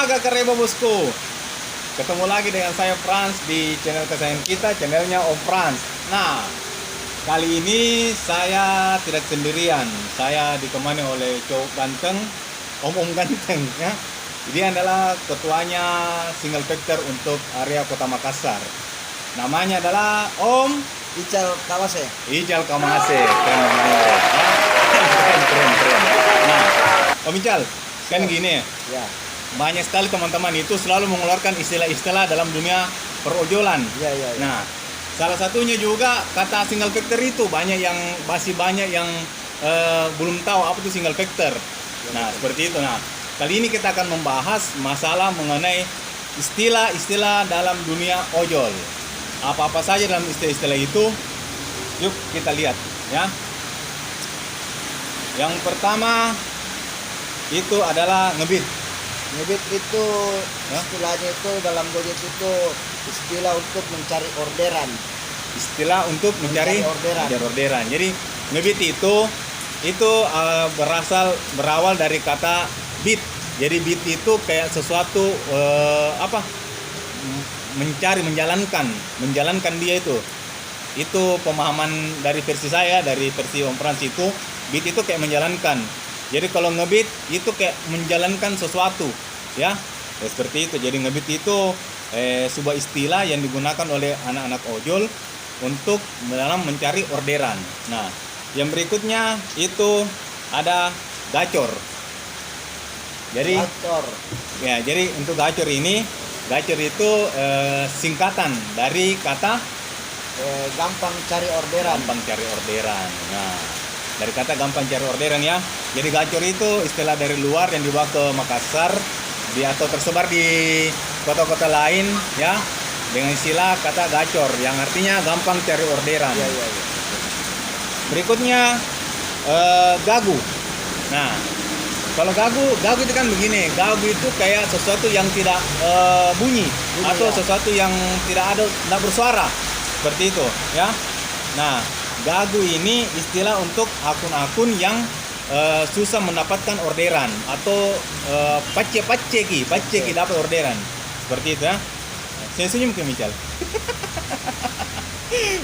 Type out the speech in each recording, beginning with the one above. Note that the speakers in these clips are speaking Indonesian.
Raga Kareba bosku. Ketemu lagi dengan saya Frans di channel kesayangan kita, channelnya Om Frans. Nah, kali ini saya tidak sendirian. Saya ditemani oleh cowok ganteng, Om ganteng ya. Dia adalah ketuanya single factor untuk area Kota Makassar. Namanya adalah Om Ical Kawase. Ical Kamase. Keren namanya. Keren. Nah, Om Ical, kan gini Ya. banyak sekali teman-teman itu selalu mengeluarkan istilah-istilah dalam dunia perojolan. Ya. Nah, salah satunya juga kata single factor itu banyak yang belum tahu apa itu single factor. Nah, seperti itu. Nah, kali ini kita akan membahas masalah mengenai istilah-istilah dalam dunia ojol. Apa-apa saja dalam istilah-istilah itu? Yuk kita lihat ya. Yang pertama itu adalah ngebit. Ngebit itu Ya. istilahnya itu dalam Gojek itu istilah untuk mencari orderan. Istilah untuk mencari orderan. Jadi ngebit itu berawal dari kata bit. Jadi bit itu kayak sesuatu menjalankan dia itu. Itu pemahaman dari versi saya, dari versi Om Frans itu, bit itu kayak menjalankan. Jadi kalau ngebit itu kayak menjalankan sesuatu, ya. Seperti itu. Jadi ngebit itu sebuah istilah yang digunakan oleh anak-anak ojol untuk dalam mencari orderan. Nah, yang berikutnya itu ada gacor. Jadi Gacor. ya, jadi untuk gacor itu singkatan dari kata Gampang cari orderan. gampang cari orderan. Nah, dari kata gampang cari orderan ya. Jadi gacor itu istilah dari luar yang dibawa ke Makassar atau tersebar di kota-kota lain ya, dengan istilah kata gacor yang artinya gampang cari orderan. Ya. Berikutnya gagu. Nah, kalau gagu itu kan begini. Gagu itu kayak sesuatu yang tidak bunyi atau ya. sesuatu yang tidak bersuara. Seperti itu ya. Nah, gagu ini istilah untuk akun-akun yang susah mendapatkan orderan atau paceki dapat orderan. Seperti itu ya. Saya senyum ke Mical.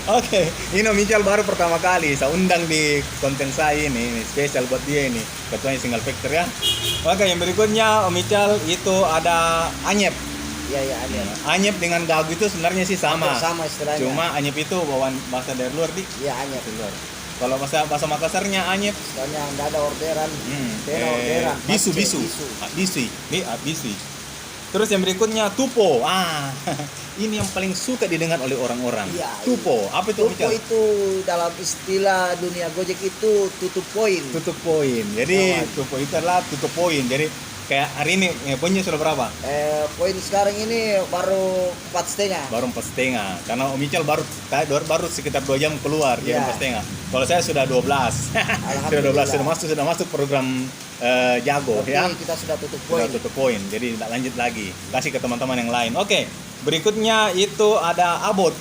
Oke, ini Mical baru pertama kali saya undang di konten saya ini spesial buat dia ini, ketuanya single factor ya. Oke, yang berikutnya Om Mical itu ada anyep. Ya, ada. Anyep dengan gagu itu sebenarnya sih sama. Sama istilahnya. Cuma anyep itu bawaan bahasa dari luar Ya, anyep. luar. Kalau bahasa Makassarnya anyep. Istilahnya enggak ada orderan. Orderan. Bisu. Bisu. Terus yang berikutnya tupo. Ini yang paling suka didengar oleh orang-orang. Ya, tupo. Apa itu? Tupo itu dalam istilah dunia Gojek itu tutup poin. Tutup poin. Jadi tupo itu adalah tutup poin. Jadi kayak hari ini poinnya sudah berapa? Poin sekarang ini baru 4,5. Baru 4,5. Karena Om Mical baru sekitar 2 jam keluar, jadi 4,5. Kalau saya sudah 12. sudah masuk program jago. Tapi ya. kita sudah tutup poin. Jadi tidak lanjut lagi. Kasih ke teman-teman yang lain. Oke. Berikutnya itu ada abot.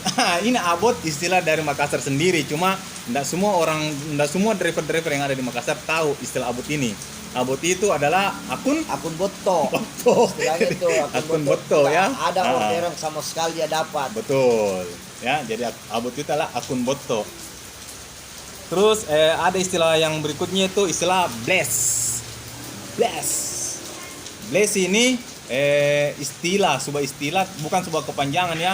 Ini abot istilah dari Makassar sendiri. Cuma tidak semua driver-driver yang ada di Makassar tahu istilah abot ini. Abot itu adalah akun boto. Istilahnya itu akun boto ya. Ada orderan sama sekali dia dapat. Betul. Ya, jadi abot itu adalah akun boto. Terus ada istilah yang berikutnya itu istilah bless. Bless ini sebuah istilah, bukan sebuah kepanjangan ya.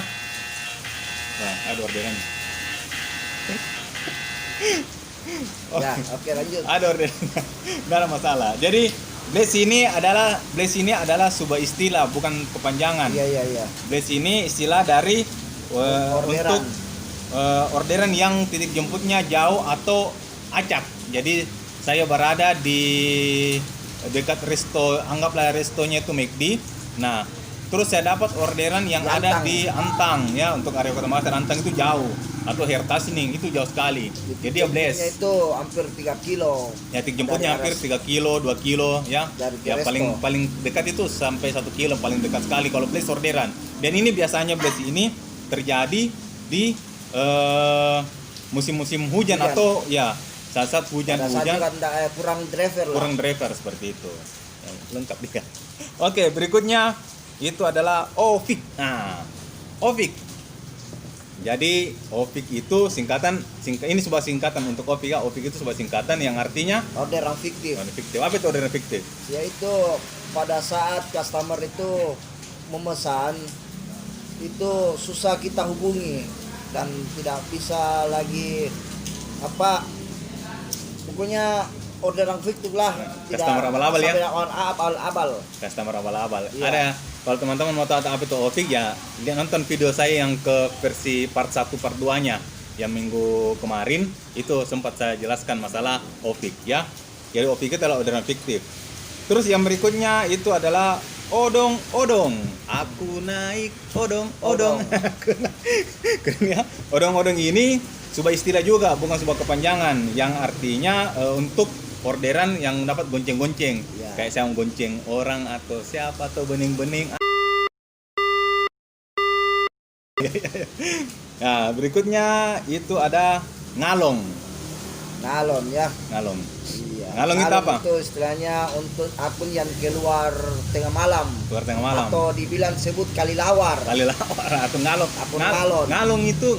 Nah, ada orderan. Ya, oke lanjut. Ada orderan. Enggak ada masalah. Jadi bless ini adalah sebuah istilah, bukan kepanjangan. Iya. Bless ini istilah dari Orderan. untuk orderan yang titik jemputnya jauh atau acak. Jadi saya berada di dekat resto, anggaplah restonya itu McD. Nah, terus saya dapat orderan yang ada di Antang ya, untuk area Kota Makassar. Antang itu jauh, atau Hertasning itu jauh sekali. Jadi ya bless. Itu hampir 3 kilo. Ya, titik jemputnya hampir 3 kilo, 2 kilo ya. Ya resto. paling dekat itu sampai 1 kilo, paling dekat sekali kalau bless orderan. Dan ini biasanya bless ini terjadi di musim-musim hujan atau ya saat hujan kurang driver seperti itu. Ya, lengkap dia. Oke, berikutnya itu adalah OVIC. Nah, OVIC. Jadi OVIC itu ini sebuah singkatan untuk OVIC ya. OVIC itu sebuah singkatan yang artinya Orderan fiktif. fiktif. Apa itu orderan fiktif? Yaitu pada saat customer itu memesan, itu susah kita hubungi dan tidak bisa lagi pokoknya orderan fiktif lah. Customer abal-abal ya. Abal-abal. Customer abal-abal. Iya. Ada, kalau teman-teman mau tahu apa itu OVIC ya, dia nonton video saya yang ke versi part 1 part 2-nya yang minggu kemarin, itu sempat saya jelaskan masalah OVIC ya. Jadi OVIC itu adalah orderan fiktif. Terus yang berikutnya itu adalah odong-odong. Aku naik odong-odong. Keren ya. Odong-odong ini sebuah istilah juga, bukan sebuah kepanjangan yang artinya untuk orderan yang dapat gonceng-gonceng. Ya. Kayak saya gonceng orang atau siapa atau bening-bening. Nah, berikutnya itu ada ngalong. Ngalon ya. Ngalong. Iya. Ngalong itu apa? Itu istilahnya untuk akun yang keluar tengah malam. Keluar tengah malam. Atau dibilang sebut kalilawar. Kalilawar atau ngalong. Akun ngalon.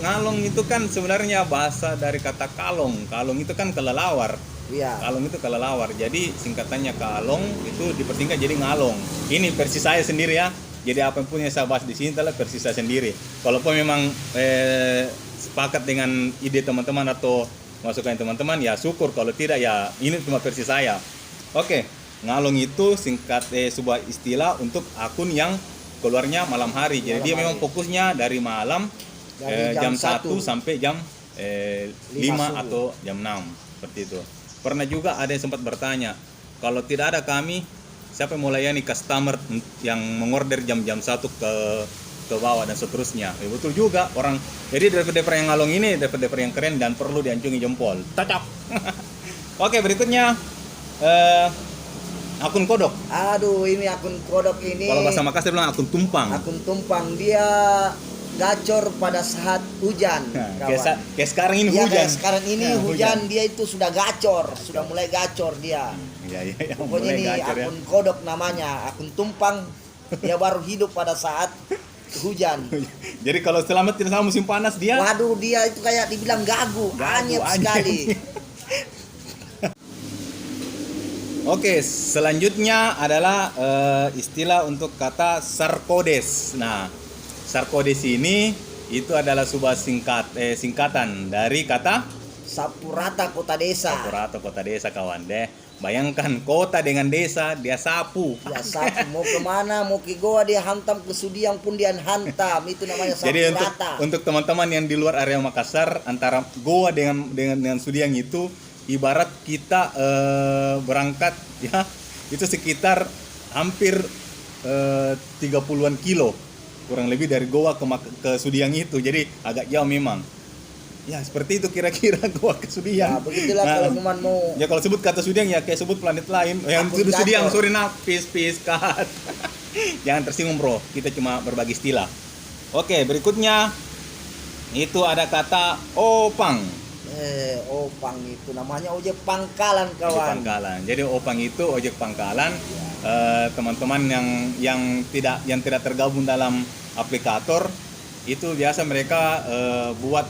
Ngalong itu kan sebenarnya bahasa dari kata kalong. Kalong itu kan kelelawar. Iya. Kalong itu kelelawar. Jadi singkatannya kalong itu dipersingkat jadi ngalong. Ini versi saya sendiri ya. Jadi apa pun yang saya bahas di sini adalah versi saya sendiri. Kalaupun memang sepakat dengan ide teman-teman atau masukan teman-teman ya syukur, kalau tidak ya ini cuma versi saya. Oke, ngalong itu sebuah istilah untuk akun yang keluarnya malam hari. Jadi dia memang fokusnya dari malam Dari jam jam 1 sampai jam 5 subuh. atau jam 6 seperti itu. Pernah juga ada yang sempat bertanya, kalau tidak ada kami, siapa yang mau layani customer yang mengorder jam-jam 1 ke bawah dan seterusnya. Ya, betul juga orang. Jadi driver-driver yang ngalong ini driver-driver yang keren dan perlu diancungi jempol. Cocok. Oke, berikutnya akun kodok. Aduh, ini akun kodok ini. Kalau bahasa Makassar bilang akun tumpang. Akun tumpang, dia gacor pada saat hujan. Nah, Kawan. kayak sekarang ini Iya, hujan. kayak sekarang ini Nah, hujan, dia itu sudah gacor, sudah mulai gacor dia. Iya, Pokoknya mulai ini gacor ya. akun kodok namanya, akun tumpang. Dia baru hidup pada saat hujan. Jadi kalau selamat tidak sama musim panas dia. Waduh, dia itu kayak dibilang gagu, anyep sekali. Oke, selanjutnya adalah istilah untuk kata sarkodes. Nah, sarkodes ini itu adalah sebuah singkatan dari kata Sapurata kota desa. Sapurata kota desa, kawan deh. Bayangkan kota dengan desa, dia sapu. Ya sapu, mau kemana, mau ke goa dia hantam, ke Sudiang pun dia hantam. Itu namanya Jadi sapurata. untuk teman-teman yang di luar area Makassar, antara goa dengan Sudiang itu ibarat kita berangkat ya, itu sekitar hampir 30-an kilo kurang lebih dari goa ke Sudiang itu. Jadi agak jauh memang. Ya seperti itu kira-kira goa ke Sudiang. Ya begitulah kalau cuman mau. Ya kalau sebut kata Sudiang ya kayak sebut planet lain. Yang Akun itu Sudiang, gacor. sorry nah, peace cut. Jangan tersinggung bro, kita cuma berbagi istilah. Oke, berikutnya itu ada kata opang. Opang itu namanya ojek pangkalan, Ojek kawan. pangkalan. Jadi opang itu ojek pangkalan. Teman-teman yang tidak tergabung dalam aplikator itu biasa mereka buat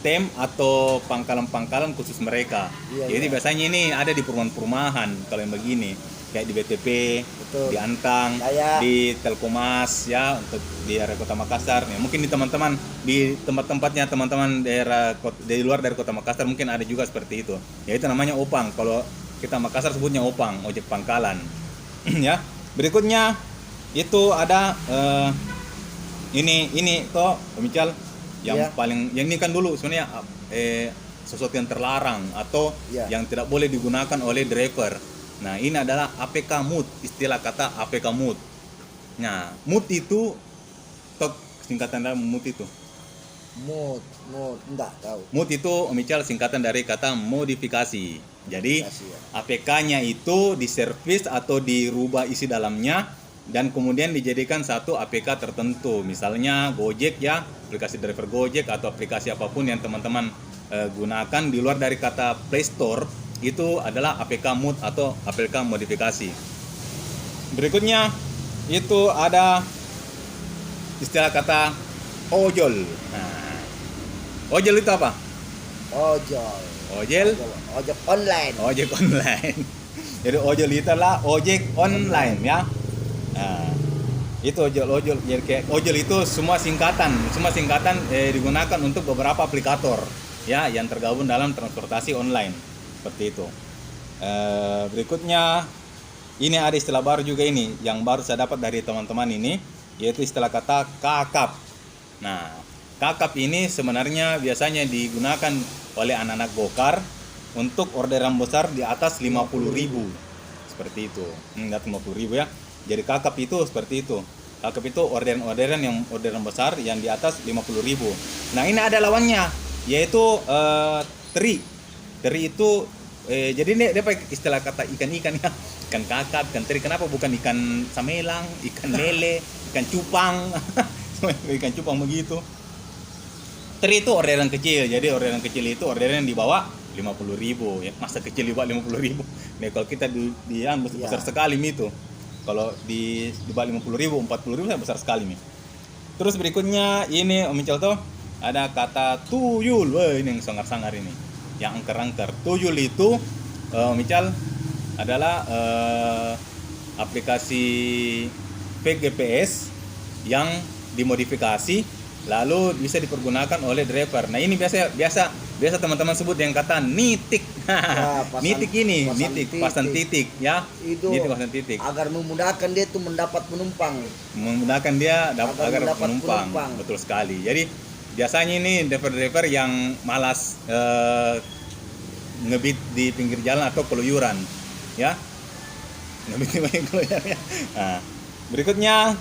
stem atau pangkalan-pangkalan khusus mereka. Iya, Jadi iya. biasanya ini ada di perumahan-perumahan kalau yang begini, kayak di BTP, Betul. di Antang, Kayak- di Telkomas ya untuk di area Kota Makassar. Ya, mungkin di teman-teman di tempat-tempatnya teman-teman di luar dari Kota Makassar mungkin ada juga seperti itu. Ya itu namanya opang. Kalau kita Makassar sebutnya opang, ojek pangkalan. Ya. Berikutnya itu ada ini toh pemical yang Iya. yang ini kan dulu sebenarnya sesuatu yang terlarang atau Iya. yang tidak boleh digunakan oleh driver. Nah, ini adalah APK mood, istilah kata APK mood. Nah, mood itu tok singkatan dari mood itu. Mood, enggak tahu. Mood itu misal singkatan dari kata modifikasi. Jadi Modifikasi, ya. APK-nya itu diservis atau dirubah isi dalamnya dan kemudian dijadikan satu APK tertentu. Misalnya Gojek ya, aplikasi driver Gojek atau aplikasi apapun yang teman-teman gunakan di luar dari kata Play Store itu adalah APK mood atau APK modifikasi. Berikutnya itu ada istilah kata ojol. Nah, ojol itu apa? Ojol. Ojol, Ojek online. ojek online. Jadi ojol itu adalah ojek online ya. Nah, itu ojol. Jadi kayak ojol itu semua singkatan digunakan untuk beberapa aplikator ya yang tergabung dalam transportasi online seperti itu. Berikutnya ini ada istilah baru juga ini yang baru saya dapat dari teman-teman ini, yaitu istilah kata kakap. Nah, kakap ini sebenarnya biasanya digunakan oleh anak-anak gokar untuk orderan besar di atas 50.000 seperti itu. Di atas 50.000 ya. Jadi kakap itu seperti itu. Kakap itu orderan besar yang di atas 50.000. Nah, ini ada lawannya, yaitu teri. Teri itu jadi ini dia pakai istilah kata ikan-ikan ya. Ikan kakap, ikan teri. Kenapa bukan ikan samelang, ikan lele, ikan cupang? Ikan cupang begitu. Teri itu orderan kecil. Jadi orderan kecil itu orderan di bawah 50.000 ya. Masa kecil di bawah 50.000. Nah, kalau kita di besar sekali itu. Kalau di bawah 50.000, 40.000 besar sekali nih. Terus berikutnya ini Om Ical tuh ada kata tuyul. Wah, ini yang sangar-sangar ini. Yang angker-angker. Tuyul itu Om Ical adalah aplikasi fake GPS yang dimodifikasi lalu bisa dipergunakan oleh driver. Nah, ini biasa teman-teman sebut yang kata nitik. Nitik ini, pasang titik ya. Itu nitik pasang titik. Agar memudahkan dia tuh mendapat penumpang. Memudahkan dia agar mendapat penumpang. Betul sekali. Jadi biasanya ini driver-driver yang malas ngebit di pinggir jalan atau keluyuran ya. Ngebit di pinggir keluyuran ya. Nah, berikutnya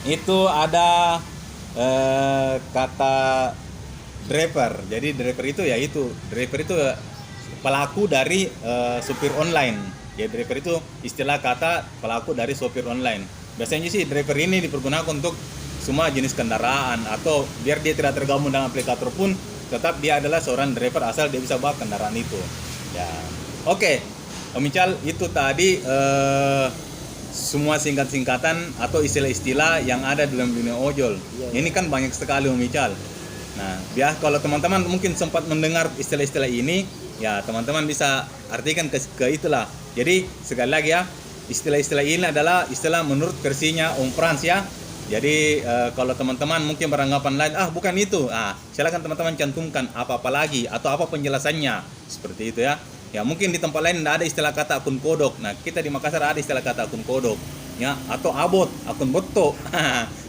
itu ada kata driver. Jadi driver itu pelaku dari supir online. Ya, driver itu istilah kata pelaku dari supir online. Biasanya sih driver ini dipergunakan untuk semua jenis kendaraan, atau biar dia tidak tergabung dengan aplikator pun tetap dia adalah seorang driver asal dia bisa bawa kendaraan itu. Ya, oke. Om Ical, itu tadi semua singkat-singkatan atau istilah-istilah yang ada dalam dunia ojol. Ini kan banyak sekali Om Ical. Nah, biar kalau teman-teman mungkin sempat mendengar istilah-istilah ini, ya teman-teman bisa artikan ke itulah. Jadi sekali lagi ya, istilah-istilah ini adalah istilah menurut versinya Om Frans ya. Jadi kalau teman-teman mungkin beranggapan lain, bukan itu, silakan teman-teman cantumkan apa-apa lagi atau apa penjelasannya seperti itu ya. Ya, mungkin di tempat lain tidak ada istilah kata akun kodok. Nah, kita di Makassar ada istilah kata akun kodok ya, atau akun boto.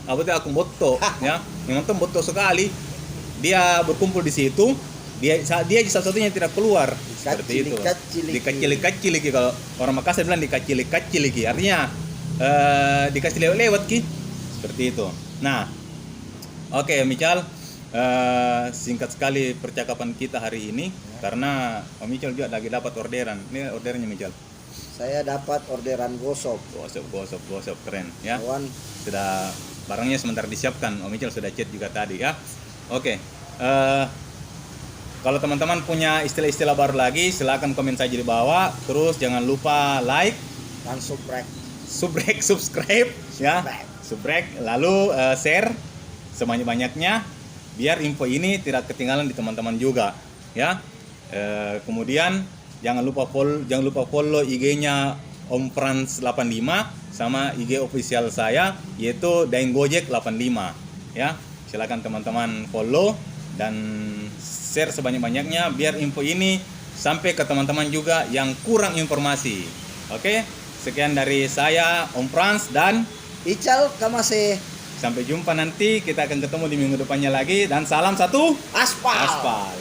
Abot itu akun boto ya. Yang nonton boto sekali. Dia berkumpul di situ, dia satu-satunya yang tidak keluar seperti itu. Dikacili-kacili kalau orang Makassar bilang dikacili-kacili, artinya dikasih lewat ki seperti itu. Nah, oke Om Ical, singkat sekali percakapan kita hari ini karena Om Ical juga lagi dapat orderan. Ini orderannya Om Ical. Saya dapat orderan gosok Keren ya. Sudah barangnya sebentar disiapkan. Om Ical sudah chat juga tadi ya. Oke. Kalau teman-teman punya istilah-istilah baru lagi, silakan komen saja di bawah. Terus jangan lupa like dan subscribe ya. Subscribe, lalu share sebanyak-banyaknya biar info ini tidak ketinggalan di teman-teman juga ya. Kemudian jangan lupa follow IG-nya Om Frans 85 sama IG official saya yaitu Daeng Gojek 85 ya. Silakan teman-teman follow dan share sebanyak-banyaknya biar info ini sampai ke teman-teman juga yang kurang informasi. Oke, sekian dari saya Om Frans dan Ical Kamase. Sampai jumpa nanti, kita akan ketemu di minggu depannya lagi dan salam satu aspal.